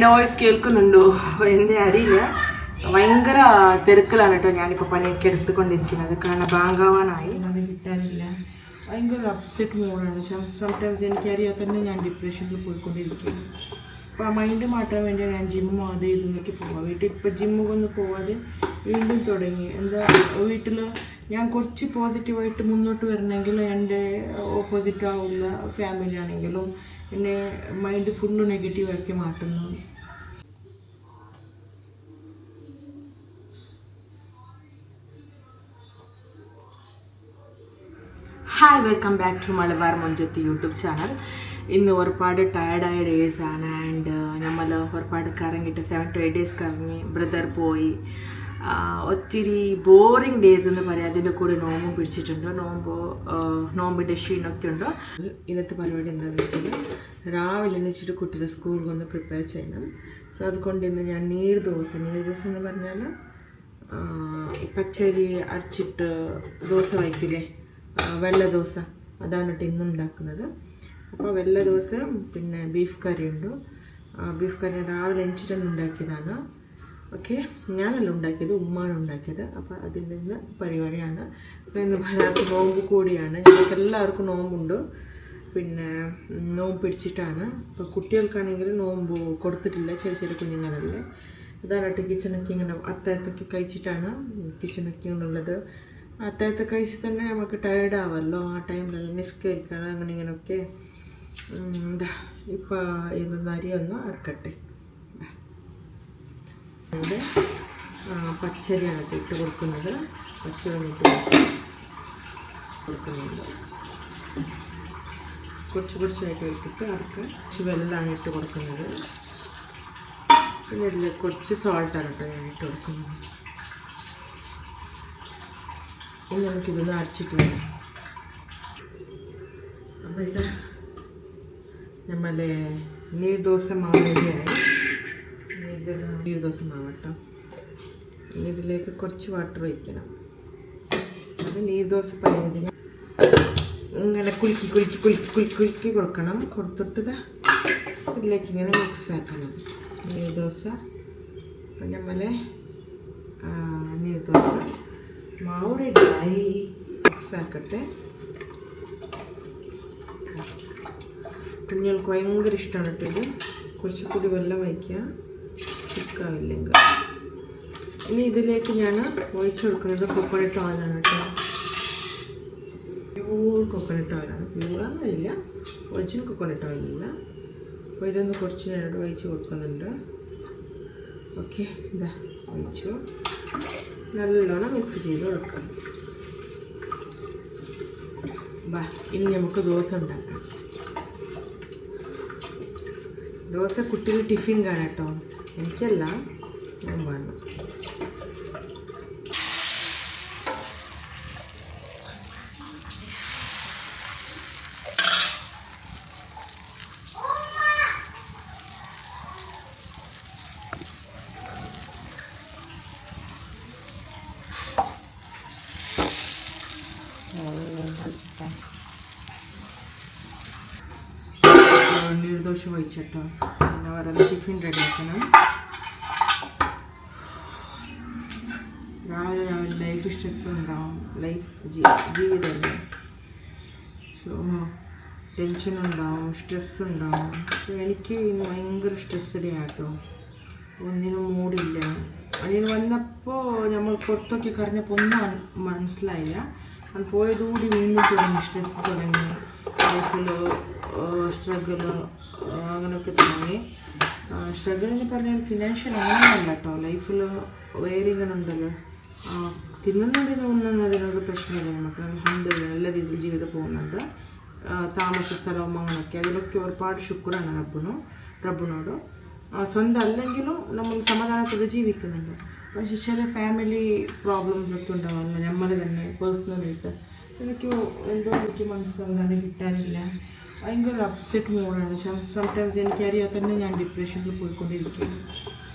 Noise കേൾക്കുന്നുണ്ടോ എന്നെ അറിയില്ല. ഭയങ്കര തിരക്കിലാണ് കേട്ടോ ഞാനിപ്പോൾ പണിയൊക്കെ എടുത്തുകൊണ്ടിരിക്കുന്നത്. കാരണം ബാങ്കാവാനായി, അത് കിട്ടാനില്ല. ഭയങ്കര അപ്സെറ്റ് മൂഡാണ്. സംടൈംസ് എനിക്കറിയാതെ തന്നെ ഞാൻ ഡിപ്രഷനിൽ പോയിക്കൊണ്ടിരിക്കുന്നു. അപ്പോൾ ആ മൈൻഡ് മാറ്റാൻ വേണ്ടിയാണ് ഞാൻ ജിമ്മും അത് ഇതൊക്കെ പോവാം. വീട്ടിൽ ഇപ്പോൾ ജിമ്മുകൊന്നും പോവാതെ വീണ്ടും തുടങ്ങി. എന്താ വീട്ടിൽ ഞാൻ കുറച്ച് പോസിറ്റീവായിട്ട് മുന്നോട്ട് വരണമെങ്കിൽ എൻ്റെ ഓപ്പോസിറ്റ് ആവുള്ള ഫാമിലി ആണെങ്കിലും എന്നെ മൈൻഡ് ഫുള്ള് നെഗറ്റീവാക്കി മാറ്റുന്നു. Hi, welcome back to Malabar മൊഞ്ചത്തി യൂട്യൂബ് ചാനൽ. ഇന്ന് ഒരുപാട് ടയർഡായ ഡേയ്സാണ്. ആൻഡ് നമ്മൾ ഒരുപാട് കറങ്ങിയിട്ട് 7 to 8 days കറങ്ങി. ബ്രദർ പോയി. ഒത്തിരി ബോറിങ് ഡേയ്സ് എന്ന് പറയാം. അതിൻ്റെ കൂടെ നോമ്പും പിടിച്ചിട്ടുണ്ട്. നോമ്പിൻ്റെ ക്ഷീണമൊക്കെ ഉണ്ട്. ഇന്നത്തെ പരിപാടി എന്താണെന്ന് വെച്ചാൽ രാവിലെ എണീച്ചിട്ട് കുട്ടിയുടെ സ്കൂളിൽ ഒന്ന് പ്രിപ്പയർ ചെയ്യണം. സോ അതുകൊണ്ട് ഇന്ന് ഞാൻ നീർദോശ എന്ന് പറഞ്ഞാൽ പച്ചരി അരച്ചിട്ട് ദോശ വയ്ക്കില്ലേ, വെള്ള ദോശ, അതാണ് കേട്ടോ ഇന്ന് ഉണ്ടാക്കുന്നത്. അപ്പോൾ വെള്ള ദോശ പിന്നെ ബീഫ് കറി ഉണ്ട്. ബീഫ് കറി രാവിലെ എണിച്ചിട്ട് ഉണ്ടാക്കിയതാണ്. ഓക്കെ, ഞാനല്ല ഉണ്ടാക്കിയത്, ഉമ്മാണ് ഉണ്ടാക്കിയത്. അപ്പോൾ അതിൽ നിന്ന് പരിപാടിയാണ്. സോ ഇന്ന് ഭരാക്ക് നോമ്പ് കൂടിയാണ്. ഞങ്ങൾക്ക് എല്ലാവർക്കും നോമ്പുണ്ട്. പിന്നെ നോമ്പ് പിടിച്ചിട്ടാണ്. ഇപ്പോൾ കുട്ടികൾക്കാണെങ്കിൽ നോമ്പ് കൊടുത്തിട്ടില്ല, ചെറിയ ചെറിയ കുഞ്ഞുങ്ങളല്ലേ. അതാണ് കേട്ടോ കിച്ചണൊക്കെ ഇങ്ങനെ അത്താഴത്തൊക്കെ കഴിച്ചിട്ടാണ് കിച്ചണൊക്കെ ഇങ്ങനെയുള്ളത്. അത്താഴത്തെ കഴിച്ച് തന്നെ നമുക്ക് ടയേർഡ് ആവുമല്ലോ. ആ ടൈമിലെല്ലാം നിസ്കരിക്കണം അങ്ങനെ ഇങ്ങനെയൊക്കെ. എന്താ ഇപ്പോൾ ഇതൊന്ന് അരിയൊന്ന് അരക്കട്ടെ. ഇവിടെ പച്ചരിയാണ് ഇട്ട് കൊടുക്കുന്നത്. പച്ചരി കൊടുക്കുന്നുണ്ട്. കുറച്ചായിട്ട് ഇട്ടിട്ട് അരക്ക്. കുറച്ച് വെള്ളമാണ് ഇട്ട് കൊടുക്കുന്നത്. പിന്നെ ഇതിൽ കുറച്ച് സോൾട്ടാണ് കേട്ടോ ഞാൻ ഇട്ട് കൊടുക്കുന്നത്. ഇനി നമുക്കിതൊന്ന് അരച്ചിട്ട് വേണം. അപ്പോൾ ഇത് നമ്മളെ നീർദോശ മാവ് റെഡിയായി. നീർദോശ മാവ് കേട്ടോ. ഇനി ഇതിലേക്ക് കുറച്ച് വാട്ടർ വയ്ക്കണം. അത് നീർദോശ പറയുന്നതിന് ഇങ്ങനെ കുലുക്കി കൊടുക്കണം. കൊടുത്തിട്ട് ഇതിലേക്ക് ഇങ്ങനെ മിക്സ് ആക്കണം നീർദോശ. അപ്പം നമ്മളെ നീർദോശ മാവ് റെഡിയായി. മിക്സ് ആക്കട്ടെ. കുഞ്ഞുങ്ങൾക്ക് ഭയങ്കര ഇഷ്ടമാണ് കേട്ടോ ഇത്. കുറച്ചുകൂടി വെള്ളം വയ്ക്കുക, ചിക്കാവില്ലെങ്കിൽ. ഇനി ഇതിലേക്ക് ഞാൻ ഒഴിച്ചു കൊടുക്കുന്നത് കൊക്കോനട്ട് ഓയിലാണ് കേട്ടോ. പ്യൂർ കൊക്കോനട്ട് ഓയിലാണ്. പ്യൂറാന്നറിയില്ല, ഒറിജിനൽ കൊക്കോനട്ട് ഓയിലല്ല. അപ്പോൾ ഇതൊന്ന് കുറച്ച് നേരം ഒഴിച്ച് കൊടുക്കുന്നുണ്ട്. ഓക്കെ, ഇതാ ഒഴിച്ചു. നല്ലോണം മിക്സ് ചെയ്ത് കൊടുക്കാം. ഇനി നമുക്ക് ദോശ ഉണ്ടാക്കാം. ദോശ കുട്ടികൾ ടിഫിൻ കാണാം കേട്ടോ, എനിക്കല്ല, ഞാൻ വേണം. നീർദോശ ഒഴിച്ചിട്ടോ. പിന്നെ വേറെ ടിഫിൻ റെഡിയാക്കണം. രാവിലെ ലൈഫ് സ്ട്രെസ് ഉണ്ടാവും. ജീവിതമല്ലേ. സോ ടെൻഷൻ ഉണ്ടാവും, സ്ട്രെസ് ഉണ്ടാവും. സോ എനിക്ക് ഇന്ന് ഭയങ്കര സ്ട്രെസ്ഡ് ആട്ടോ. ഒന്നിനും മൂടില്ല. അതിന് വന്നപ്പോൾ നമ്മൾ പുറത്തൊക്കെ കറിഞ്ഞപ്പോൾ ഒന്നും മനസ്സിലായില്ല. അത് പോയതുകൂടി വീണ്ടും തുടങ്ങി, സ്ട്രെസ് തുടങ്ങി, ലൈഫിൽ സ്ട്രഗിൾ അങ്ങനെയൊക്കെ തുടങ്ങി. സ്ട്രഗിൾ എന്ന് പറഞ്ഞാൽ ഫിനാൻഷ്യൽ അങ്ങനെയല്ല കേട്ടോ. ലൈഫിൽ വേറെ ഇങ്ങനെ ഉണ്ടല്ലോ. ഉണ്ണുന്നതിനൊരു പ്രശ്നമില്ല നമുക്ക്. അൽഹംദുലില്ലാഹ് നല്ല രീതിയിൽ ജീവിതം പോകുന്നുണ്ട്. താമസ സ്ഥലവും അങ്ങനെയൊക്കെ, അതിലൊക്കെ ഒരുപാട് ശുക്രാണ് റബ്ബിനോട്. സ്വന്തം അല്ലെങ്കിലും നമ്മൾ സമാധാനത്തോടെ ജീവിക്കുന്നുണ്ട്. പക്ഷേ ചില ഫാമിലി പ്രോബ്ലംസ് ഒക്കെ ഉണ്ടാവുമല്ലോ നമ്മൾ തന്നെ പേഴ്സണലായിട്ട്. എനിക്ക് മനസ്സിലാകാതെ കിട്ടാനില്ല. ഭയങ്കര അപ്സെറ്റ് മൂഡാണ്. സംടൈംസ് എനിക്കറിയാതെ തന്നെ ഞാൻ ഡിപ്രഷനിൽ പോയിക്കൊണ്ടിരിക്കുന്നു.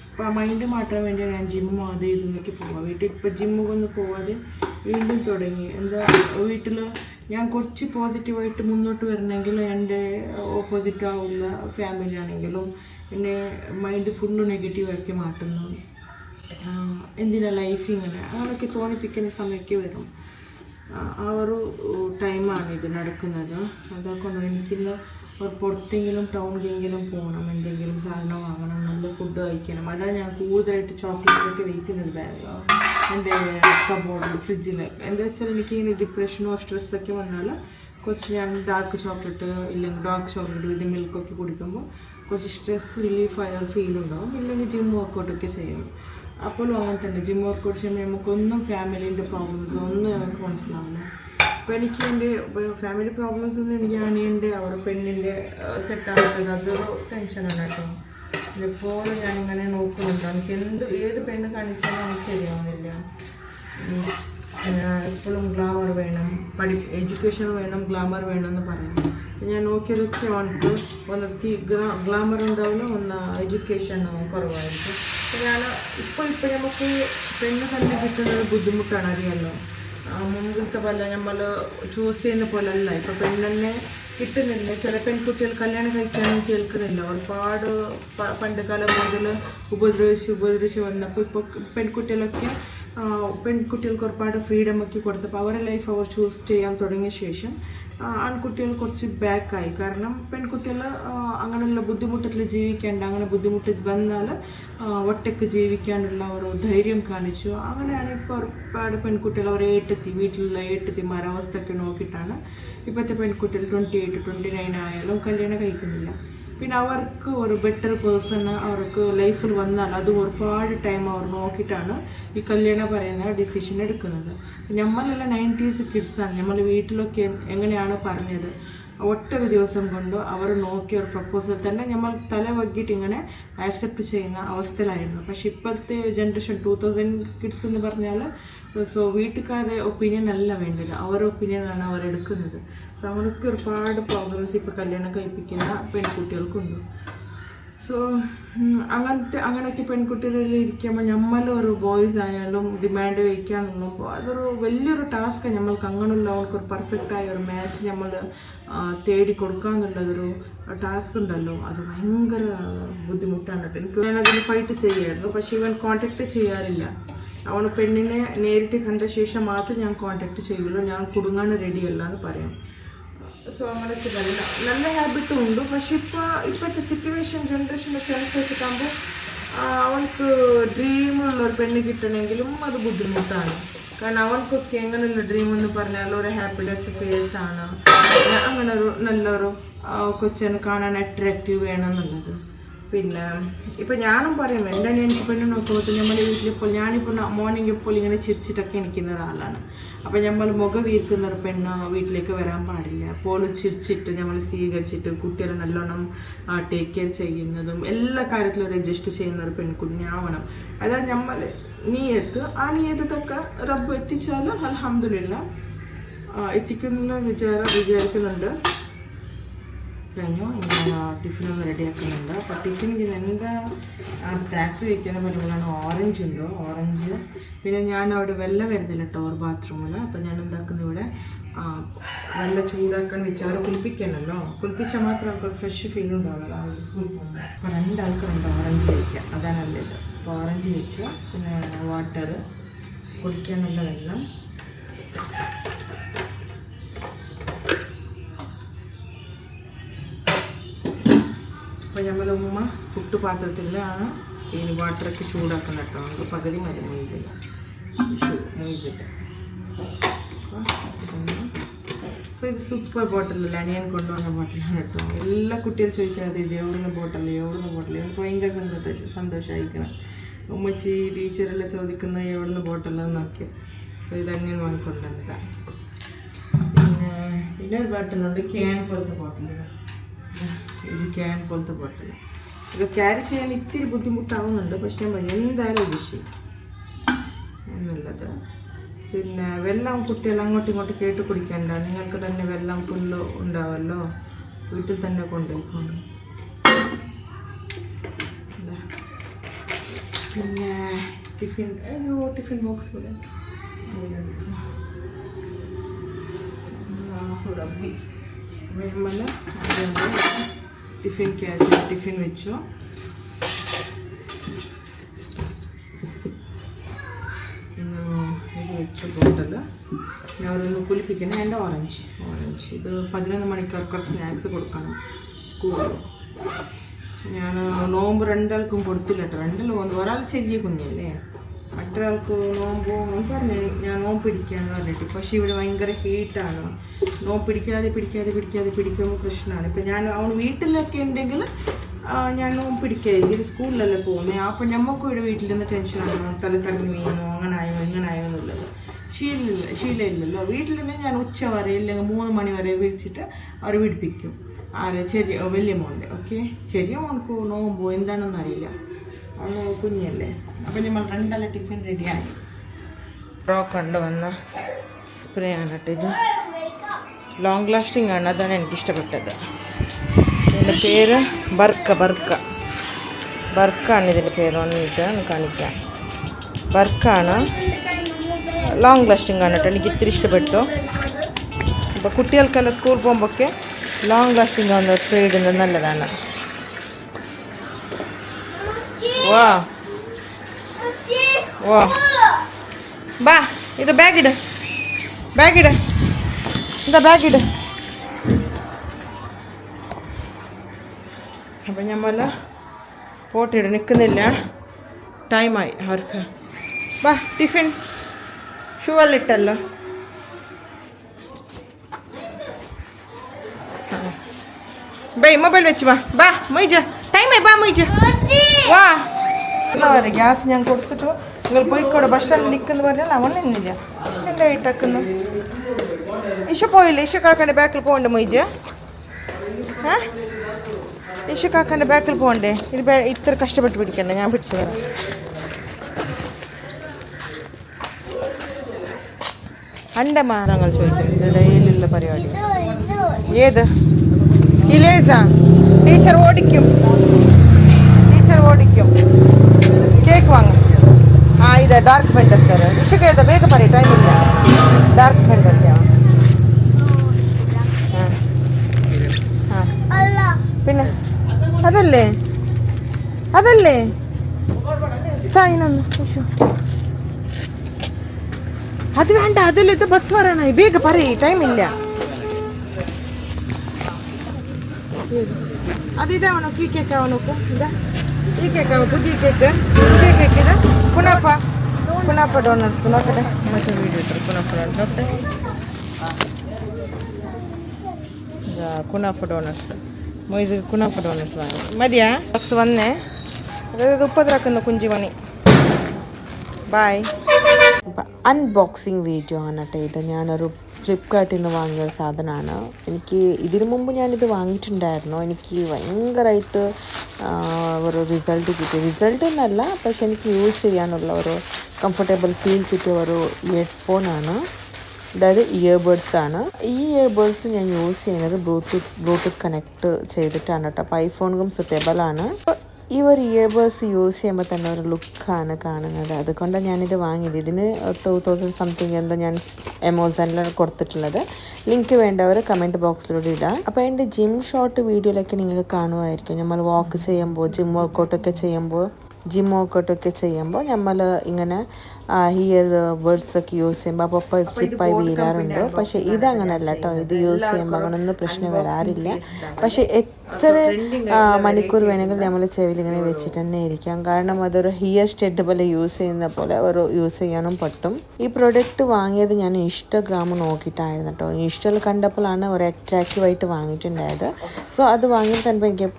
അപ്പോൾ ആ മൈൻഡ് മാറ്റാൻ വേണ്ടിയാണ് ഞാൻ ജിമ്മും അത് ഇതൊക്കെ പോവാം. വീട്ടിൽ ഇപ്പോൾ ജിമ്മുകൊന്നും പോവാതെ വീണ്ടും തുടങ്ങി. എന്താ വീട്ടിൽ ഞാൻ കുറച്ച് പോസിറ്റീവായിട്ട് മുന്നോട്ട് വരണമെങ്കിൽ എൻ്റെ ഓപ്പോസിറ്റ് ആവുള്ള ഫാമിലി ആണെങ്കിലും പിന്നെ മൈൻഡ് ഫുള്ള് നെഗറ്റീവാക്കി മാറ്റുന്നു. എന്തിനാ ലൈഫ് ഇങ്ങനെ അങ്ങനെയൊക്കെ തോന്നിപ്പിക്കുന്ന സമയമൊക്കെ വരും. ആ ഒരു ടൈമാണ് ഇത് നടക്കുന്നത്. അതൊക്കെ എനിക്കിന്ന് ഒരു പുറത്തെങ്കിലും ടൗണിലെങ്കിലും പോകണം, എന്തെങ്കിലും സാധനം വാങ്ങണം, നല്ല ഫുഡ് കഴിക്കണം. അതാണ് ഞാൻ കൂടുതലായിട്ട് ചോക്ലേറ്റൊക്കെ വയ്ക്കുന്നത് ബാഗ് എൻ്റെ കബോർഡിൽ ഫ്രിഡ്ജിൽ. എന്താ വെച്ചാൽ എനിക്ക് ഇങ്ങനെ ഡിപ്രഷനോ സ്ട്രെസ്സൊക്കെ വന്നാൽ കുറച്ച് ഞാൻ ഡാർക്ക് ചോക്ലേറ്റ് ഇല്ലെങ്കിൽ ഡാർക്ക് ചോക്ലേറ്റ് വിത്ത് മിൽക്കൊക്കെ കുടിക്കുമ്പോൾ കുറച്ച് സ്ട്രെസ് റിലീഫായ ഒരു ഫീൽ ഉണ്ടാവും. ഇല്ലെങ്കിൽ ജിം വർക്കൗട്ടൊക്കെ ചെയ്യും. അപ്പോഴും അങ്ങനെ തന്നെ ജിം വർക്കൗട്ട് ചെയ്യുമ്പോൾ നമുക്കൊന്നും ഫാമിലീൻ്റെ പ്രോബ്ലംസ് ഒന്നും നമുക്ക് മനസ്സിലാവില്ല. അപ്പോൾ എനിക്ക് എൻ്റെ ഫാമിലി പ്രോബ്ലംസ് ഒന്നും എനിക്ക് അനിയൻ്റെ അവരുടെ പെണ്ണിൻ്റെ സെറ്റാകുന്നത് അതൊരു ടെൻഷനാണ് കേട്ടോ. എപ്പോഴും ഞാനിങ്ങനെ നോക്കുന്നുണ്ട്. എനിക്ക് ഏത് പെണ്ണ് കാണിച്ചാലും നമുക്ക് ശരിയാവുന്നില്ല. എപ്പോഴും ഗ്ലാമർ വേണം, എഡ്യൂക്കേഷൻ വേണം, ഗ്ലാമർ വേണം എന്ന് പറയുന്നു. ഞാൻ നോക്കിയതൊക്കെ അവർക്ക് ഒന്ന് ഗ്ലാമർ ഉണ്ടാവില്ല, ഒന്ന് എഡ്യൂക്കേഷൻ കുറവായിരിക്കും. ഞാൻ ഇപ്പോൾ നമുക്ക് പെണ്ണ് തന്നെ കിട്ടുന്നത് ബുദ്ധിമുട്ടാണ്, അറിയാമല്ലോ. മുൻപത്തെ പോലെ നമ്മൾ ചൂസ് ചെയ്യുന്ന പോലെ അല്ല ഇപ്പോൾ പെണ്ണെന്നെ കിട്ടുന്നില്ല. ചില പെൺകുട്ടികൾ കല്യാണം കഴിക്കാനും കേൾക്കുന്നില്ല. ഒരുപാട് പണ്ട് കാലം മുതൽ ഉപദ്രവിച്ച് വന്നപ്പോൾ ഇപ്പോൾ പെൺകുട്ടികൾക്ക് ഒരുപാട് ഫ്രീഡം ഒക്കെ കൊടുത്തപ്പോൾ അവരുടെ ലൈഫ് അവർ ചൂസ് ചെയ്യാൻ തുടങ്ങിയ ശേഷം ആൺകുട്ടികൾ കുറച്ച് ബാക്കായി. കാരണം പെൺകുട്ടികൾ അങ്ങനെയുള്ള ബുദ്ധിമുട്ടിൽ ജീവിക്കേണ്ട, അങ്ങനെ ബുദ്ധിമുട്ട് വന്നാൽ ഒറ്റയ്ക്ക് ജീവിക്കാനുള്ള ഒരു ധൈര്യം കാണിച്ചു. അങ്ങനെയാണ് ഇപ്പോൾ ഒരുപാട് പെൺകുട്ടികൾ അവരെ വീട്ടിലുള്ള ഏട്ടത്തിമാർ അവസ്ഥയൊക്കെ നോക്കിയിട്ടാണ് ഇപ്പോഴത്തെ പെൺകുട്ടികൾ 28, 29 ആയാലും കല്യാണം കഴിക്കുന്നില്ല. പിന്നെ അവർക്ക് ഒരു ബെറ്റർ പേഴ്സൺ അവർക്ക് ലൈഫിൽ വന്നാൽ അത് ഒരുപാട് ടൈം അവർ നോക്കിയിട്ടാണ് ഈ കല്യാണം പറയുന്ന ഡിസിഷൻ എടുക്കുന്നത്. നമ്മളെല്ലാം 90s കിഡ്സാണ്. നമ്മൾ വീട്ടിലൊക്കെ എങ്ങനെയാണ് പറഞ്ഞത്, ഒട്ടൊരു ദിവസം കൊണ്ട് അവർ നോക്കിയ ഒരു പ്രപ്പോസൽ തന്നെ നമ്മൾ തല വഗ്ഗിയിട്ട് ഇങ്ങനെ ആക്സെപ്റ്റ് ചെയ്യുന്ന അവസ്ഥയിലായിരുന്നു. പക്ഷെ ഇപ്പോഴത്തെ ജനറേഷൻ 2000 കിഡ്സ് എന്ന് പറഞ്ഞാൽ വീട്ടുകാരുടെ ഒപ്പീനിയൻ അല്ല വേണ്ടത്, അവരുടെ ഒപ്പീനിയനാണ് അവരെടുക്കുന്നത്. സോ അവർക്ക് ഒരുപാട് പ്രോബ്ലംസ് ഇപ്പോൾ കല്യാണം കഴിപ്പിക്കുന്ന പെൺകുട്ടികൾക്കുണ്ട്. സോ അങ്ങനെയൊക്കെ പെൺകുട്ടികളിൽ ഇരിക്കുമ്പോൾ നമ്മളൊരു ബോയ്സ് ആയാലും ഡിമാൻഡ് വയ്ക്കാന്നുള്ളപ്പോൾ അതൊരു വലിയൊരു ടാസ്ക്കാണ്. നമ്മൾക്ക് അങ്ങനെയുള്ള അവർക്കൊരു പെർഫെക്റ്റായ ഒരു മാച്ച് നമ്മൾ തേടി കൊടുക്കാന്നുള്ളതൊരു ടാസ്ക് ഉണ്ടല്ലോ, അത് ഭയങ്കര ബുദ്ധിമുട്ടാണ്. ഞാനതിന് ഫൈറ്റ് ചെയ്യായിരുന്നു. പക്ഷേ ഇവൻ കോൺടാക്റ്റ് ചെയ്യാറില്ല. അവൻ പെണ്ണിനെ നേരിട്ട് കണ്ട ശേഷം മാത്രം ഞാൻ കോൺടാക്റ്റ് ചെയ്യുള്ളൂ, ഞാൻ കുടുങ്ങാൻ റെഡിയല്ല എന്ന് പറയും. സോ അങ്ങനത്തെ നല്ല ഹാബിറ്റും ഉണ്ട്. പക്ഷെ ഇപ്പോഴത്തെ സിറ്റുവേഷൻ ജനറേഷനൊക്കെ അനുസരിച്ചിട്ടാകുമ്പോൾ അവൾക്ക് ഡ്രീമുള്ളൊരു പെണ്ണ് കിട്ടണമെങ്കിലും അത് ബുദ്ധിമുട്ടാണ്. കാരണം അവൾക്കൊക്കെ എങ്ങനെയുള്ള ഡ്രീം എന്ന് പറഞ്ഞാൽ ഒരു ഹാപ്പിനെസ് ഫേസ് ആണ്, അങ്ങനെ ഒരു നല്ലൊരു കൊച്ചിനെ കാണാൻ അട്രാക്റ്റീവ് വേണമെന്നുള്ളത്. പിന്നെ ഇപ്പം ഞാനും പറയും എൻ്റെ എനിക്ക് പെണ്ണ് നോക്കുമ്പോൾ നമ്മുടെ വീട്ടിലിപ്പോൾ ഞാനിപ്പോൾ മോർണിംഗ് ഇപ്പോൾ ഇങ്ങനെ ചിരിച്ചിട്ടൊക്കെ ഇരിക്കുന്ന ഒരാളാണ്. അപ്പോൾ നമ്മൾ മുഖം വീർക്കുന്ന ഒരു പെണ്ണ് വീട്ടിലേക്ക് വരാൻ പാടില്ല. എപ്പോഴും ചിരിച്ചിട്ട് നമ്മൾ സ്വീകരിച്ചിട്ട് കുട്ടികളെ നല്ലോണം ടേക്ക് കെയർ ചെയ്യുന്നതും എല്ലാ കാര്യത്തിലും ഒരു അഡ്ജസ്റ്റ് ചെയ്യുന്ന ഒരു പെൺകുഞ്ഞി ആവണം. അതായത് നമ്മൾ ആ നീയത്തൊക്കെ റബ്ബ് എത്തിച്ചാൽ അൽഹംദുലില്ലാ എത്തിക്കുന്ന വിചാരിക്കുന്നുണ്ട്. കഴിഞ്ഞു. ഞാൻ ടിഫിനൊന്ന് റെഡിയാക്കുന്നുണ്ട്. അപ്പോൾ ടിഫിന് എന്താ സ്നാക്സ് വയ്ക്കുന്ന പറയുമ്പോഴാണ് ഓറഞ്ച് ഉണ്ടോ, ഓറഞ്ച്. പിന്നെ ഞാൻ അവിടെ വെള്ളം വരുന്നില്ല കേട്ടോ ഒരു ബാത്റൂമിൽ. അപ്പോൾ ഞാൻ എന്താക്കുന്നത് ഇവിടെ വെള്ളം ചൂടാക്കാൻ വെച്ച് അവരെ കുളിപ്പിക്കാനല്ലോ, കുളിപ്പിച്ചാൽ മാത്രം അവർക്ക് ഫ്രഷ് ഫീൽ ഉണ്ടാവുമല്ലോ സ്കൂളിൽ പോകുമ്പോൾ. അപ്പോൾ 2 ആൾക്ക് 2 ഓറഞ്ച് കഴിക്കാം, അതാണ് നല്ലത്. അപ്പോൾ ഓറഞ്ച് വെച്ചു, പിന്നെ വാട്ടർ കുടിക്കാനുള്ള വെള്ളം. അപ്പോൾ നമ്മൾ ഉമ്മ പുട്ടുപാത്രത്തിലാണ് ഈ വാട്ടറൊക്കെ ചൂടാക്കണം കേട്ടോ. നമുക്ക് പകുതി മതി മൊയ്തില്ല. സോ ഇത് സൂപ്പർ ബോട്ടിലല്ല, ഞാൻ കൊണ്ടുവന്ന ബോട്ടിലാണ് കേട്ടോ. എല്ലാ കുട്ടികളും ചോദിക്കാതെ ഇത് എവിടുന്ന ബോട്ടൽ എനിക്ക് ഭയങ്കര സന്തോഷമായിരിക്കണം. ഉമ്മച്ചി ടീച്ചറെല്ലാം ചോദിക്കുന്നത് എവിടുന്ന് ബോട്ടലെന്നൊക്കെ. സോ ഇതങ്ങനെ വാങ്ങിക്കൊണ്ടുവന്നതാണ്. പിന്നെ ഒരു ബോട്ടിലുണ്ട്, ക്യാൻ പോലത്തെ ബോട്ടിലാണ്. ഇത് ക്യാൻ പോലത്തെ ബോട്ടിൽ. ഇത് ക്യാരി ചെയ്യാൻ ഇത്തിരി ബുദ്ധിമുട്ടാവുന്നുണ്ട്, പക്ഷെ എന്തായാലും അഡ്ജസ്റ്റ് ചെയ്യും എന്നുള്ളത്. പിന്നെ വെള്ളം കുട്ടികൾ അങ്ങോട്ടും ഇങ്ങോട്ടും കേട്ട് കുടിക്കണ്ട, നിങ്ങൾക്ക് തന്നെ വെള്ളം ഫുള്ള് ഉണ്ടാവുമല്ലോ, വീട്ടിൽ തന്നെ കൊണ്ടുപോയിക്കൊണ്ട്. പിന്നെ ടിഫിൻ ബോക്സ് പോലെ ടിഫിൻ വെച്ചു. ബോട്ടിൽ ഞാൻ ഒരു കുളിപ്പിക്കണം. എൻ്റെ ഓറഞ്ച് ഇത് 11 മണിക്ക് സ്നാക്സ് കൊടുക്കണം സ്കൂളിൽ. ഞാൻ നോമ്പ് രണ്ടാൾക്കും കൊടുത്തില്ല കേട്ടോ. രണ്ടാളും ഒരാൾ ചെറിയ കുഞ്ഞല്ലേ, മറ്റൊരാൾക്ക് നോമ്പ് പറഞ്ഞു ഞാൻ നോമ്പ് പിടിക്കാന്ന് പറഞ്ഞിട്ട്. പക്ഷേ ഇവിടെ ഭയങ്കര ഹീറ്റാണ്. നോമ്പ് പിടിക്കുമ്പോൾ പ്രശ്നമാണ്. ഇപ്പം ഞാൻ അവൻ വീട്ടിലൊക്കെ ഉണ്ടെങ്കിൽ ഞാൻ നോമ്പ് പിടിക്കായിരിക്കും. ഇത് സ്കൂളിലല്ലേ പോകുന്നത്. അപ്പം നമുക്കും ഇവിടെ വീട്ടിൽ നിന്ന് ടെൻഷനാണ്, തലക്കറിഞ്ഞ് വീണു അങ്ങനായോ ഇങ്ങനായോ എന്നുള്ളത്. ശീലമില്ലല്ലോ. വീട്ടിൽ നിന്ന് ഞാൻ ഉച്ച വരെ ഇല്ലെങ്കിൽ 3 മണി വരെ വിളിച്ചിട്ട് അവർ പിടിപ്പിക്കും. വലിയ മോൻ്റെ ഓക്കെ. ചെറിയ മോൾക്ക് നോമ്പോ എന്താണെന്ന് അറിയില്ല, അവന് കുഞ്ഞല്ലേ. അപ്പം നമ്മൾ രണ്ടല്ല ടിഫിൻ റെഡിയായി. കണ്ടു വന്ന സ്പ്രേ ആണ് കേട്ടോ. ഇത് ലോങ് ലാസ്റ്റിംഗ് ആണ്, അതാണ് എനിക്കിഷ്ടപ്പെട്ടത്. ഇതിൻ്റെ പേര് ബർക്കാണ് ഇതിൻ്റെ പേര്. വന്നിട്ട് കാണിക്കാം. ബർക്കാണ്, ലോങ് ലാസ്റ്റിംഗ് ആണ് കേട്ടോ. എനിക്ക് ഇത്തിരി ഇഷ്ടപ്പെട്ടു. അപ്പോൾ കുട്ടികൾക്കെല്ലാം സ്കൂൾ പോകുമ്പോഴൊക്കെ ലോങ് ലാസ്റ്റിംഗ് ആവുന്ന സ്പ്രേ ഇടുന്നത് നല്ലതാണ്. വാ ബാ, ഇത് ബാഗിട്. എന്താ ബാഗിട്. അപ്പം നമ്മൾ പോട്ടിട നിൽക്കുന്നില്ല, ടൈമായി അവർക്ക്. ബാ ടിഫിൻ ഷൂ എല്ലാം ഇട്ടല്ലോ. മൊബൈൽ വെച്ച് ബാ മൊയ്ജ ടൈമായി. ബാ മൊയ്ജ വാ. ഗ്യാസ് ഞാൻ കൊടുത്തിട്ടു. നിങ്ങൾ പോയിക്കോടെ ബസ് സ്റ്റാൻഡിൽ നിൽക്കുന്നു പറഞ്ഞാൽ അവൻ നിന്നില്ല. എൻ്റെ വീട്ടാക്കുന്നു. ഇഷ പോയില്ല. ഇഷ കാക്കാൻ്റെ ബാക്കിൽ പോകണ്ടേ മൊയ്ജ? ഇഷ കാക്കാൻ്റെ ബാക്കിൽ പോകണ്ടേ? ഇത് ഇത്ര കഷ്ടപ്പെട്ട് പിടിക്കണ്ടേ? ഞാൻ പിടിച്ചു തരാം. അണ്ടമാ ഞങ്ങൾ ചോദിക്കുന്നത് ഡെയിലുള്ള പരിപാടി. ഏത് ഇലേസാ? ടീച്ചർ ഓടിക്കും. കേക്ക് വാങ്ങും. ഇത് ഡാർക്ക് ഫെൻഡസ്. ഇഷക്ക് ഏതാ വേഗം പറയും, ടൈമില്ല. ഡാർക്ക് ഫെൻഡസ്. പിന്നെ അതല്ലേ അത് വേണ്ട. അതല്ലേ ഇത് ബസ് വരാനായി. വേഗം പറയും, ടൈമില്ല. അതിതാവണോ? ഈ കേക്ക് ആവോ നോക്ക്. ഇതാ ഈ കേക്കാവോ? പുതിയ കേക്ക് ഇതാ. കുനാഫ ഡോണറ്റ്സ് നോക്കട്ടെ. മറ്റൊരു വീഡിയോ ഇട്ടു. കുനാഫ ഡോണറ്റ്സ് മൊയ്ത് കുനാഫ ഡോണറ്റ്സ് വാങ്ങി മതിയാ? ബസ് വന്നേ. അതായത് 30 കുഞ്ചി മണി. ബായ്. അൺബോക്സിങ് വീഡിയോ ആണ് കേട്ടോ ഇത്. ഞാനൊരു ഫ്ലിപ്കാർട്ടിൽ നിന്ന് വാങ്ങിയൊരു സാധനമാണ്. എനിക്ക് ഇതിനു മുമ്പ് ഞാനിത് വാങ്ങിയിട്ടുണ്ടായിരുന്നു. എനിക്ക് ഭയങ്കരമായിട്ട് ഒരു റിസൾട്ട് എന്നല്ല, പക്ഷെ എനിക്ക് യൂസ് ചെയ്യാനുള്ള ഒരു കംഫർട്ടബിൾ ഫീൽ കിട്ടിയ ഒരു ഇയർഫോണാണ്. അതായത് ഇയർബഡ്സ് ആണ്. ഈ ഇയർബഡ്സ് ഞാൻ യൂസ് ചെയ്യുന്നത് ബ്ലൂടൂത്ത് കണക്ട് ചെയ്തിട്ടാണ് കേട്ടോ. അപ്പോൾ ഐഫോണിനും സുട്ടേബിൾ ആണ്. ഈ ഒരു ഇയർബഡ്സ് യൂസ് ചെയ്യുമ്പോൾ തന്നെ ഒരു ലുക്കാണ് കാണുന്നത്. അതുകൊണ്ടാണ് ഞാനിത് വാങ്ങിയത്. ഇതിന് 2000 സംതിങ് എന്തോ ഞാൻ ആമസോണിൽ കൊടുത്തിട്ടുള്ളത്. ലിങ്ക് വേണ്ടവർ കമൻറ്റ് ബോക്സിലൂടെ ഇടാം. അപ്പോൾ എൻ്റെ ജിം ഷോർട്ട് വീഡിയോയിലൊക്കെ നിങ്ങൾക്ക് കാണുമായിരിക്കും. നമ്മൾ വാക്ക് ചെയ്യുമ്പോൾ ജിം വർക്കൗട്ടൊക്കെ ചെയ്യുമ്പോൾ നമ്മൾ ഇങ്ങനെ ഹിയർ ബഡ്സൊക്കെ യൂസ് ചെയ്യുമ്പോൾ അപ്പോൾ സ്ലിപ്പായി വീഴാറുണ്ട്. പക്ഷേ ഇതങ്ങനല്ല കേട്ടോ. ഇത് യൂസ് ചെയ്യുമ്പോൾ അങ്ങനൊന്നും പ്രശ്നം വരാറില്ല. പക്ഷേ എത്ര മണിക്കൂർ വേണമെങ്കിൽ നമ്മൾ ചെവിയിൽ ഇങ്ങനെ വെച്ചിട്ട് തന്നെ ഇരിക്കാം. കാരണം അതൊരു ഹിയർ സ്റ്റെഡ് പോലെ യൂസ് ചെയ്യുന്ന പോലെ ഒരു യൂസ് ചെയ്യാനും പറ്റും. ഈ പ്രൊഡക്റ്റ് വാങ്ങിയത് ഞാൻ ഇൻസ്റ്റാഗ്രാം നോക്കിയിട്ടായിരുന്നു കേട്ടോ. ഇൻസ്റ്റയിൽ കണ്ടപ്പോഴാണ് ഒരു അട്രാക്റ്റീവായിട്ട് വാങ്ങിയിട്ടുണ്ടായത്. സോ അത് വാങ്ങിയിട്ട് തന്നെ എനിക്ക്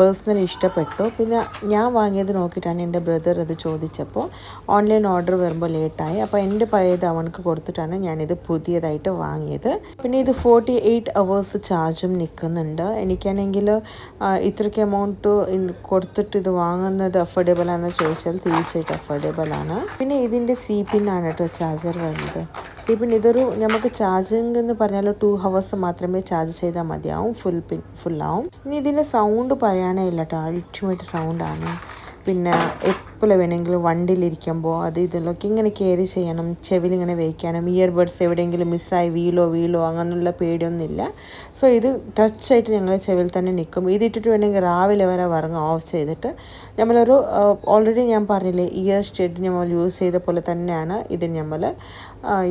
പേഴ്സണലി ഇഷ്ടപ്പെട്ടു. പിന്നെ ഞാൻ വാങ്ങിയത് നോക്കിയിട്ടാണ് എൻ്റെ ബ്രദർ അത് ചോദിച്ചപ്പോൾ ഓൺലൈൻ ഓർഡർ വരുമ്പോൾ ലേറ്റായി. അപ്പോൾ എൻ്റെ പഴയത് അവനക്ക് കൊടുത്തിട്ടാണ് ഞാനിത് പുതിയതായിട്ട് വാങ്ങിയത്. പിന്നെ ഇത് 48 hours ചാർജും നിൽക്കുന്നുണ്ട്. എനിക്കാണെങ്കിൽ ഇത്രയ്ക്ക് എമൗണ്ട് കൊടുത്തിട്ട് ഇത് വാങ്ങുന്നത് അഫോർഡബിൾ ആണെന്ന് ചോദിച്ചാൽ തീർച്ചയായിട്ടും അഫോർഡബിൾ ആണ്. പിന്നെ ഇതിൻ്റെ C-pin ആണ് കേട്ടോ ചാർജർ വരുന്നത്. C-pin ഇതൊരു നമുക്ക് ചാർജിങ് എന്ന് പറഞ്ഞാൽ 2 hours മാത്രമേ ചാർജ് ചെയ്താൽ മതിയാവും. ഫുള്ളാവും. ഇനി ഇതിൻ്റെ സൗണ്ട് പറയാനേ ഇല്ല കേട്ടോ. അൾട്ടിമേറ്റ് സൗണ്ടാണ്. പിന്നെ എപ്പോൾ വേണമെങ്കിലും വണ്ടിയിലിരിക്കുമ്പോൾ അത് ഇതിലൊക്കെ ഇങ്ങനെ കെയറി ചെയ്യണം, ചെവിലിങ്ങനെ വയ്ക്കാനും, ഇയർബഡ്സ് എവിടെയെങ്കിലും മിസ്സായി വീലോ അങ്ങനെയുള്ള പേടിയൊന്നുമില്ല. സോ ഇത് ടച്ചായിട്ട് ഞങ്ങൾ ചെവിയിൽ തന്നെ നിൽക്കും. ഇതിട്ടിട്ട് വേണമെങ്കിൽ രാവിലെ വരെ വറങ്ങ് ഓഫ് ചെയ്തിട്ട് നമ്മളൊരു ഓൾറെഡി ഞാൻ പറഞ്ഞില്ലേ ഇയർ സ്റ്റഡ് നമ്മൾ യൂസ് ചെയ്ത പോലെ തന്നെയാണ് ഇത് നമ്മൾ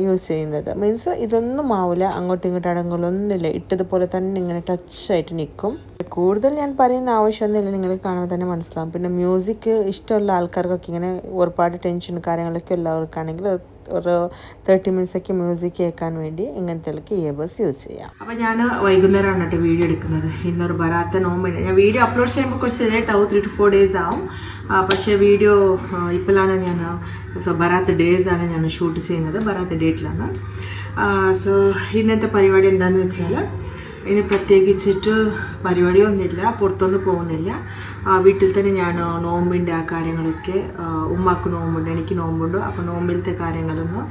യൂസ് ചെയ്യുന്നത്. മീൻസ് ഇതൊന്നും ആവില്ല, അങ്ങോട്ടും ഇങ്ങോട്ടും അടങ്ങലൊന്നുമില്ല, ഇട്ടതുപോലെ തന്നെ ഇങ്ങനെ ടച്ചായിട്ട് നിൽക്കും. കൂടുതൽ ഞാൻ പറയുന്ന ആവശ്യമൊന്നുമില്ല, നിങ്ങൾക്ക് കാണുമ്പോൾ തന്നെ മനസ്സിലാവും. പിന്നെ മ്യൂസിക് ഇഷ്ടമുള്ള ആൾക്കാർക്കൊക്കെ ഇങ്ങനെ ഒരുപാട് ടെൻഷൻ കാര്യങ്ങളൊക്കെ ഉള്ളവർക്കാണെങ്കിൽ ഒരു 30 മിനിറ്റ്സൊക്കെ മ്യൂസിക് കേൾക്കാൻ വേണ്ടി ഇങ്ങനത്തെ ഇയർബഡ്സ് യൂസ് ചെയ്യാം. അപ്പോൾ ഞാൻ വൈകുന്നേരമാണ് കേട്ടോ വീഡിയോ എടുക്കുന്നത്. ഇന്നൊരു ബറാത്ത നോമ്പുണ്ട്. ഞാൻ വീഡിയോ അപ്ലോഡ് ചെയ്യുമ്പോൾ കുറച്ച് ലേറ്റ് ആവും, 3 to 4 days ആവും. പക്ഷേ വീഡിയോ ഇപ്പോഴാണ് ഞാൻ ബറാത്ത് ഡേയ്സാണ് ഞാൻ ഷൂട്ട് ചെയ്യുന്നത്, ബറാത്ത് ഡേറ്റിലാണ്. സോ ഇന്നത്തെ പരിപാടി എന്താണെന്ന് വെച്ചാൽ ഇനി പ്രത്യേകിച്ചിട്ട് പരിപാടിയൊന്നുമില്ല, പുറത്തൊന്നും പോകുന്നില്ല. വീട്ടിൽ തന്നെ ഞാൻ നോമ്പിൻ്റെ ആ കാര്യങ്ങളൊക്കെ, ഉമ്മാക്ക് നോമ്പുണ്ട്, എനിക്ക് നോമ്പുണ്ട്. അപ്പോൾ നോമ്പിലത്തെ കാര്യങ്ങളൊന്ന്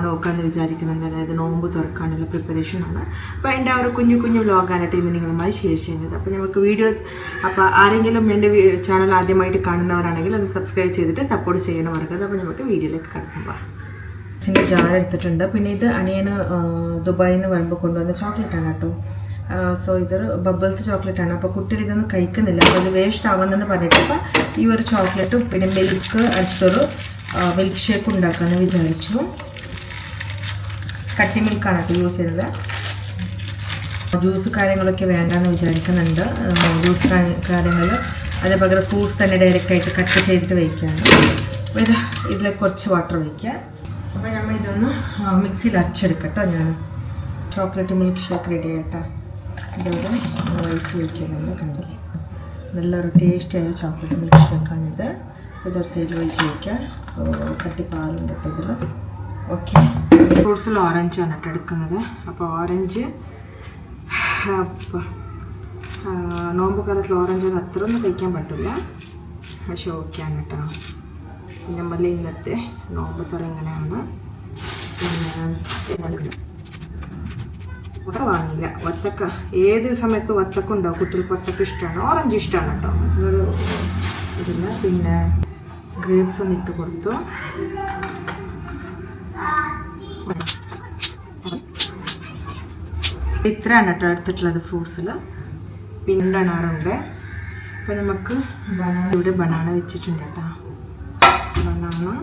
നോക്കാമെന്ന് വിചാരിക്കുന്നുണ്ട്. അതായത് നോമ്പ് തുറക്കാനുള്ള പ്രിപ്പറേഷനാണ്. അപ്പോൾ എൻ്റെ ഒരു കുഞ്ഞു വ്ലോഗാനായിട്ട് ഇന്ന് നിങ്ങളുമായി ഷെയർ ചെയ്യുന്നത്. അപ്പോൾ നമുക്ക് വീഡിയോസ്, അപ്പോൾ ആരെങ്കിലും എൻ്റെ ചാനൽ ആദ്യമായിട്ട് കാണുന്നവരാണെങ്കിൽ അത് സബ്സ്ക്രൈബ് ചെയ്തിട്ട് സപ്പോർട്ട് ചെയ്യണം മറക്കരുത്. അപ്പോൾ നമുക്ക് വീഡിയോയിലേക്ക് കടക്കുമ്പോൾ ഇതിൻ്റെ ജാർ എടുത്തിട്ടുണ്ട്. പിന്നെ ഇത് അനിയന് ദുബായിൽ നിന്ന് വരുമ്പോൾ കൊണ്ടുവന്ന ചോക്ലേറ്റാണ് കേട്ടോ. സോ ഇതൊരു ബബിൾസ് ചോക്ലേറ്റാണ്. അപ്പോൾ കുട്ടികൾ ഇതൊന്നും കഴിക്കുന്നില്ല, അപ്പോൾ ഇത് വേസ്റ്റ് ആവുന്നെന്ന് പറഞ്ഞിട്ട് അപ്പോൾ ഈ ഒരു ചോക്ലേറ്റും പിന്നെ മിൽക്ക് അടിച്ചിട്ടൊരു മിൽക്ക് ഷേക്ക് ഉണ്ടാക്കാമെന്ന് വിചാരിച്ചു. കട്ടി മിൽക്കാണ് കേട്ടോ യൂസ് ചെയ്യുന്നത്. ജ്യൂസ് കാര്യങ്ങളൊക്കെ വേണ്ടാന്ന് വിചാരിക്കുന്നുണ്ട്. ജ്യൂസ് കാര്യങ്ങൾ അതേപോലെ ഫ്രൂട്ട്സ് തന്നെ ഡയറക്റ്റായിട്ട് കട്ട് ചെയ്തിട്ട് വയ്ക്കുകയാണ്. അപ്പോൾ ഇതിലേക്ക് കുറച്ച് വാട്ടർ വയ്ക്കുക. അപ്പോൾ നമ്മൾ ഇതൊന്ന് മിക്സിയിൽ അരച്ചെടുക്കട്ടോ. ഞാൻ ചോക്ലേറ്റ് മിൽക്ക് ഷേക്ക് റെഡി ആയിട്ടാ ഇതോടെ ഒഴിച്ച് വയ്ക്കുന്നുണ്ട്. കണ്ടില്ലേ, നല്ലൊരു ടേസ്റ്റിയായ ചോക്ലേറ്റ് മിൽക്ക് ഷേക്കാണിത്. ഇതൊരു സൈഡിൽ ഒഴിച്ച് വയ്ക്കാം. സോ കട്ടി പാലുണ്ട് കേട്ടോ ഇതിൽ. ഓക്കെ, ഫ്രൂട്ട്സിൽ ഓറഞ്ചാണ് കേട്ടോ എടുക്കുന്നത്. അപ്പോൾ ഓറഞ്ച് നോമ്പ് കാലത്തിൽ ഓറഞ്ച് അത്ര ഒന്നും കഴിക്കാൻ പറ്റില്ല, പക്ഷെ ഓക്കെയാണ് കേട്ടോ. നമ്മളെ ഇന്നത്തെ നോമ്പ് തുറ ഇങ്ങനെയാണ്. പിന്നെ ഇവിടെ വാങ്ങില്ല വത്തക്ക. ഏത് സമയത്ത് വത്തക്ക ഉണ്ടാവും, കുട്ടികൾക്ക് വത്തക്ക ഇഷ്ടമാണ്, ഓറഞ്ച് ഇഷ്ടമാണ് കേട്ടോ, അതൊരു ഇതില്ല. പിന്നെ ഗ്രേപ്സ് ഒന്ന് ഇട്ട് കൊടുത്തു. ഇത്രയാണ് കേട്ടോ എടുത്തിട്ടുള്ളത് ഫ്രൂട്ട്സിൽ. പിന്നെ ബനാറുണ്ട്. അപ്പോൾ നമുക്ക് ഇവിടെ ബനാന വെച്ചിട്ടുണ്ട് കേട്ടോ, ബനാന.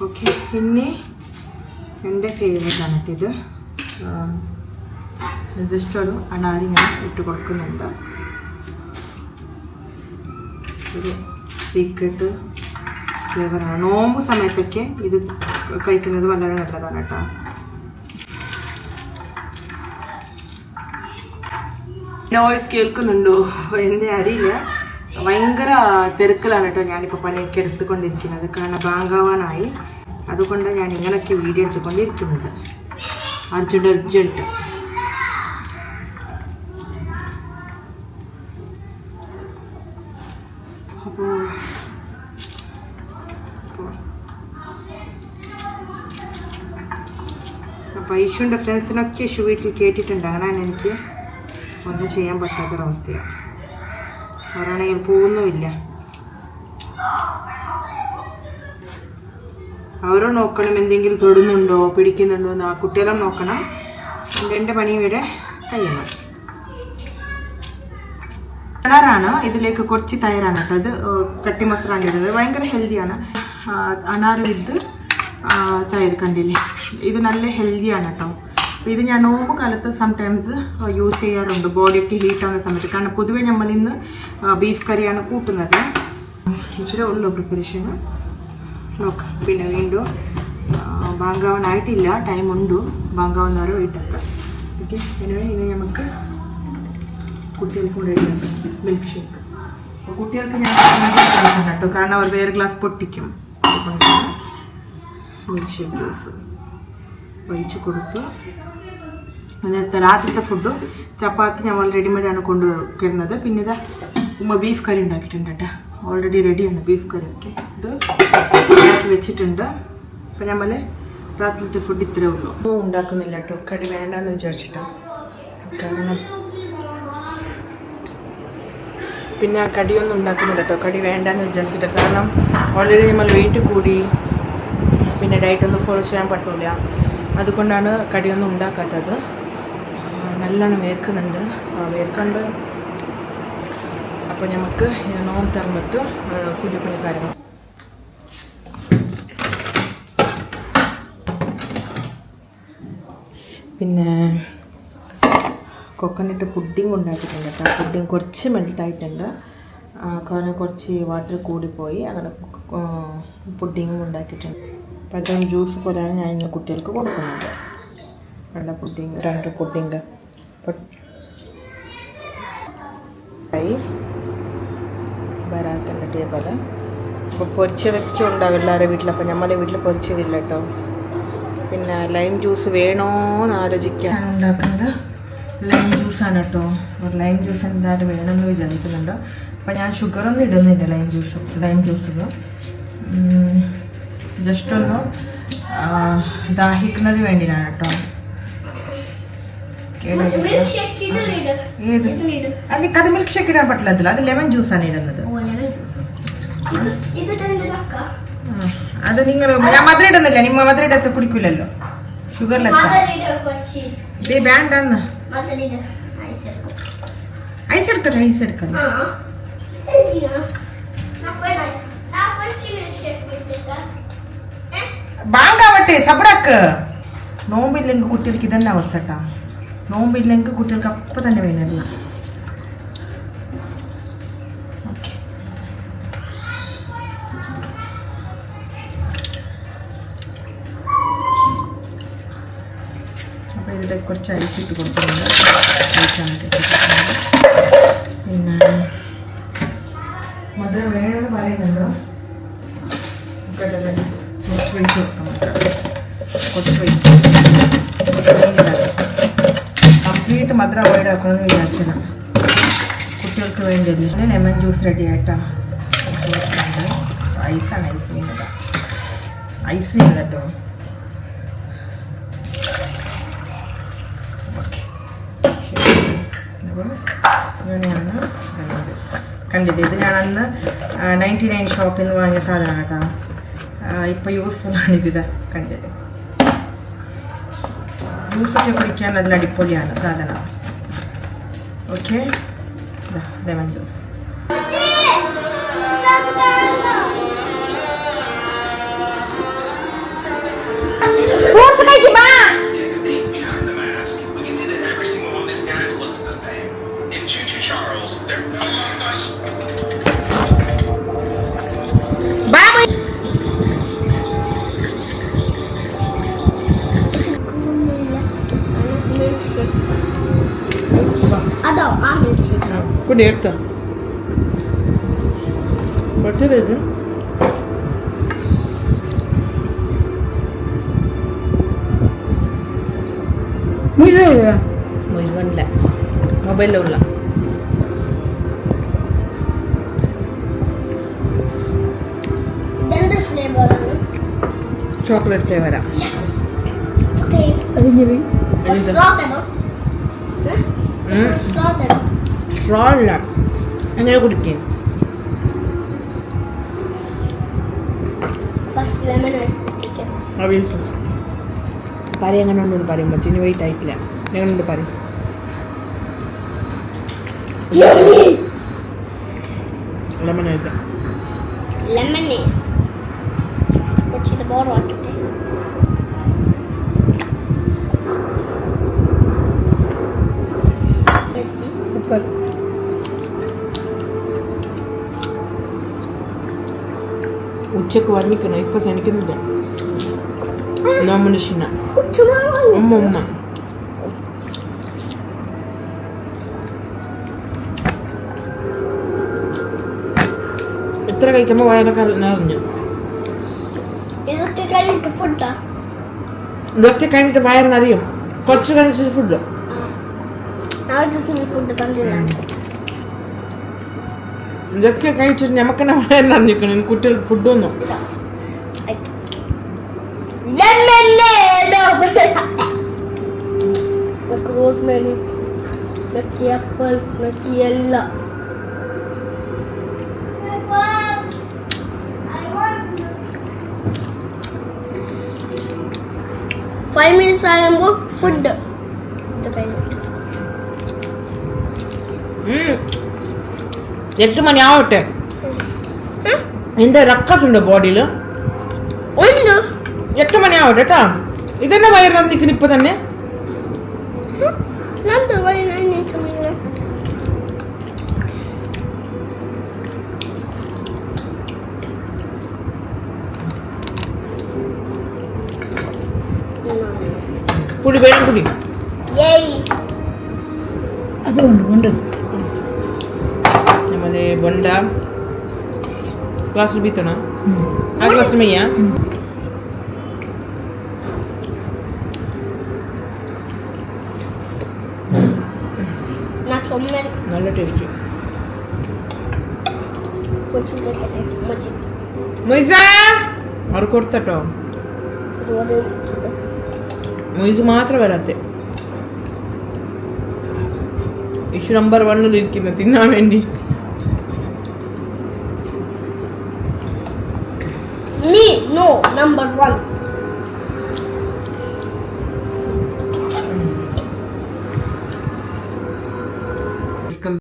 ഓക്കെ, പിന്നെ എൻ്റെ ഫേവറേറ്റാണ് ഇത്. ജസ്റ്റ് ഒരു അനാരി ഞാൻ ഇട്ട് കൊടുക്കുന്നുണ്ട്. ഒരു സീക്രട്ട് ഫ്ലേവറാണ്. നോമ്പ് സമയത്തൊക്കെ ഇത് കഴിക്കുന്നത് വളരെ നല്ലതാണ് കേട്ടോ. നോയ്സ് കേൾക്കുന്നുണ്ടോ എന്നെ അറിയില്ല, ഭയങ്കര തിരക്കിലാണ് കേട്ടോ ഞാനിപ്പോൾ പണിയൊക്കെ എടുത്തുകൊണ്ടിരിക്കുന്നത്. കാരണം ബാങ്കാവാനായി, അതുകൊണ്ട് ഞാൻ ഇങ്ങനെയൊക്കെ വീഡിയോ എടുത്തുകൊണ്ടിരിക്കുന്നത്. അർജൻറ്റ്. അപ്പോൾ ഇഷുവിൻ്റെ ഫ്രണ്ട്സിനൊക്കെ ഇഷു വീട്ടിൽ കേട്ടിട്ടുണ്ട്. അങ്ങനെയാണ് എനിക്ക് ഒന്നും ചെയ്യാൻ പറ്റാത്തൊരവസ്ഥയാണ്. അവരാണെങ്കിൽ പോകുന്നുമില്ല, അവരും നോക്കണം എന്തെങ്കിലും തൊടുന്നുണ്ടോ പിടിക്കുന്നുണ്ടോ എന്ന്. ആ കുട്ടികളും നോക്കണം. എൻ്റെ പണി ഇവിടെ കഴിയണം. അനാറാണ്, ഇതിലേക്ക് കുറച്ച് തൈരാണ് കേട്ടോ. അത് കട്ടി മസാലാണ് ഇടുന്നത്, ഭയങ്കര ഹെൽത്തിയാണ്. അനാറ് വിത്ത് തൈര് കണ്ടില്ലേ, ഇത് നല്ല ഹെൽത്തിയാണ് കേട്ടോ. ഇത് ഞാൻ നോമ്പ് കാലത്ത് സംടൈംസ് യൂസ് ചെയ്യാറുണ്ട്, ബോഡിയൊക്കെ ഹീറ്റ് ആവുന്ന സമയത്ത്. കാരണം പൊതുവെ നമ്മൾ ഇന്ന് ബീഫ് കറിയാണ് കൂട്ടുന്നത്. ഇത്രേ ഉള്ളൂ പ്രിപ്പറേഷന്. നോക്കാം. പിന്നെ വീണ്ടും ബാങ്കാവാനായിട്ടില്ല, ടൈമുണ്ട്. ബാങ്കാവുന്നവരെ വീട്ടൊക്കെ. ഓക്കെ, പിന്നെ ഇനി നമുക്ക് കുട്ടികൾക്കും റെഡിയാക്കാം മിൽക്ക് ഷേക്ക്. അപ്പോൾ കുട്ടികൾക്ക് ഞാൻ കൊടുക്കണം കേട്ടോ, കാരണം അവർ വേറെ ഗ്ലാസ് പൊട്ടിക്കും. അതുകൊണ്ടാണ് മിൽക്ക് ഷേക്ക് ജ്യൂസ് ഒഴിച്ച് കൊടുത്തു. ഇന്നത്തെ രാത്രിത്തെ ഫുഡ് ചപ്പാത്തി നമ്മൾ റെഡിമെയ്ഡാണ് കൊണ്ടുവരുന്നത്. പിന്നെ ഇത് ബീഫ് കറി ഉണ്ടാക്കിയിട്ടുണ്ട് കേട്ടോ, ഓൾറെഡി റെഡിയാണ് ബീഫ് കറി. ഒക്കെ ഇത് ഉണ്ടാക്കി വെച്ചിട്ടുണ്ട്. അപ്പം നമ്മൾ രാത്രിത്തെ ഫുഡ് ഇത്രേ ഉള്ളൂ, ഉണ്ടാക്കുന്നില്ല കേട്ടോ. കടി വേണ്ടെന്ന് വിചാരിച്ചിട്ടോ. കാരണം പിന്നെ കടിയൊന്നും ഉണ്ടാക്കുന്നില്ല കേട്ടോ. കടി വേണ്ടാന്ന് വിചാരിച്ചിട്ട്. കാരണം ഓൾറെഡി നമ്മൾ വെയിറ്റ് കൂടി, പിന്നെ ഡയറ്റൊന്നും ഫോളോ ചെയ്യാൻ പറ്റില്ല. അതുകൊണ്ടാണ് കടിയൊന്നും ഉണ്ടാക്കാത്തത്. നല്ലോണം വേർക്കുന്നുണ്ട്. വേർക്കുന്നുണ്ട്. അപ്പോൾ നമുക്ക് നോമ്പ് തുറന്നിട്ട് കുഞ്ഞു കുഞ്ഞു കാര്യങ്ങൾ. പിന്നെ കൊക്കനട്ട് പുഡിങ് ഉണ്ടാക്കിയിട്ടുണ്ട് കേട്ടോ. പുഡിങ് കുറച്ച് മെൽട്ടായിട്ടുണ്ട്. കാരണം കുറച്ച് വാട്ടർ കൂടിപ്പോയി. അങ്ങനെ പുഡിങ്ങും ഉണ്ടാക്കിയിട്ടുണ്ട്. അപ്പോൾ അതും ജ്യൂസ് പോലെയാണ് ഞാൻ ഇന്ന് കുട്ടികൾക്ക് കൊടുക്കുന്നത്. വെള്ള പുഡിങ്, 2 പുഡിങ് വരാത്തുണ്ട് ടേബിൾ. അപ്പോൾ പൊരിച്ചതൊക്കെ ഉണ്ടാവും എല്ലാവരുടെ വീട്ടിൽ. അപ്പോൾ നമ്മുടെ വീട്ടിൽ പൊരിച്ചതില്ല കേട്ടോ. പിന്നെ ലൈം ജ്യൂസ് വേണോന്ന് ആലോചിക്കാൻ ഉണ്ടാക്കുന്നത് ലൈം ജ്യൂസാണ് കേട്ടോ. ഒരു ലൈം ജ്യൂസ് എന്തായാലും വേണമെന്ന് വിചാരിക്കുന്നുണ്ട്. അപ്പോൾ ഞാൻ ഷുഗറൊന്നും ഇടുന്നില്ല ലൈം ജ്യൂസിൽ. ജസ്റ്റ് ഒന്ന് ദാഹിക്കുന്നത് വേണ്ടിയാണ് കേട്ടോ. അത് മിൽക്ക് ഷേക്ക് ഇടാൻ പറ്റില്ല. അത് ലെമൺ ജ്യൂസാണ് ഇടുന്നത്. അത് നിങ്ങൾ ഞാൻ മധുരം ഇടുന്നില്ല. നിങ്ങൾ മധുരം ഇടത്ത് കുടിക്കില്ലല്ലോ. ഷുഗർലെസ് വേണ്ടെന്ന്. ഐസ് എടുക്കല്ലോ. ബാങ്കാവട്ടെ സബ്രാക്ക്. നോമ്പില്ലെങ്കിൽ കുട്ടികൾക്ക് ഇതന്നെ അവസ്ഥ കേട്ടാ. നോമ്പില്ലെങ്കിൽ കുട്ടികൾക്ക് അപ്പം തന്നെ വേണമല്ല. ഓക്കെ, അപ്പോൾ ഇതിൽ കുറച്ച് അരിച്ചിട്ട് കൊടുക്കുന്നുണ്ട്. പിന്നെ മധുരം വേണമെന്ന് പറയുന്നുണ്ടോ? കുറച്ച് വെയിറ്റ് കൊടുക്കാം. കുറച്ച് വെയിറ്റ് കംപ്ലീറ്റ് മധുരം അവോയ്ഡ് ആക്കണമെന്ന് വിചാരിച്ചത്. കുട്ടികൾക്ക് വേണ്ടിയല്ലേ. ലെമൺ ജ്യൂസ് റെഡി ആയിട്ടാ. ഐസാണ് ഐസ് വീണത് കേട്ടോ. അങ്ങനെയാണ് കണ്ടിട്ട്. ഇത് ഞാൻ അന്ന് 99 ഷോപ്പിൽ നിന്ന് വാങ്ങിയ സാധനമാണ് കേട്ടോ. ഇപ്പോൾ യൂസ്ഫുള്ളാണിത്. കണ്ടിട്ട് ജ്യൂസൊക്കെ കുടിക്കാൻ നല്ല അടിപൊളിയാണ് സാധനം. Okay, lemon juice. Kuda എടുത്തോ. പറ്റതേത് മുഴുവനില്ല, മൊബൈലിലുള്ള ചോക്ലേറ്റ് ഫ്ലേവറാ. സ്ട്രോ അല്ല, അങ്ങനെ കുടിക്കും. പറയും എങ്ങനെ ഉണ്ടെന്ന് പറയും. പക്ഷേ ഇനി വെയിറ്റ് ആയിട്ടില്ല. എങ്ങനെയുണ്ട് പറയും. ലെമണൈസ് കുറച്ച് ബോർഡ് ആക്കിട്ടെ. ഉച്ചക്ക് വർണ്ണിക്കണം. ഇപ്പൊ സനിക്കുന്നില്ല. മനുഷ്യന ഉമ്മ എത്ര കഴിക്കുമ്പോ വയറൊക്കെ നിറഞ്ഞു. ഇതൊക്കെ കഴിഞ്ഞിട്ട് ഫുഡാ. ഇതൊക്കെ കഴിഞ്ഞിട്ട് വയറിനറിയും. കുറച്ച് കഴിച്ചിട്ട് ഫുഡ്. ഫുഡ് കണ്ടില്ല. ഇതൊക്കെ കഴിച്ചിട്ട് നമുക്കെന്നെ വയറിനറിഞ്ഞിരിക്കണം. കുട്ടികൾക്ക് ഫുഡൊന്നും rosemary, apple, ಎಲ್ಲ 5 minutes ആകുമ്പോൾ ഫുഡ് ഇത് കഴിഞ്ഞിട്ട് 8 മണി ആവട്ടെ. നിന്റെ രക്കസുണ്ടോ ബോഡിയിൽ? ഉണ്ട്. 8 മണി ആവട്ടെ കേട്ടാ. ഇതന്നെ വയറിൽ നിൽക്കുന്നു ഇപ്പൊ തന്നെ. നല്ലത് വൈകുന്നേരം കുടി, വേഗം കുടി. ഏയ് അതുകൊണ്ട് കൊണ്ട് ನಮ್ಮಲ್ಲಿ ಬೊಂಡ ಗ್ಲಾಸ್ ಬೀತಣ ಆ ಗ್ಲಾಸ್ ಮಯ್ಯ నా సొమ్మె നല്ല ടേസ്റ്റി. కొంచెం పెట్టే మజ్జి ಮೊಯ್ಸಾ ಅವ್ರು ಕೊಡ್ತട്ടോ. దూరం ಮೊಯ್ಸು ಮಾತ್ರ ಬರತ್ತೆ. ഇഷ്യൂ നമ്പർ 1 ഇരിക്കുന്നു തിന്നാൻ വേണ്ടി. Me, no, number 1.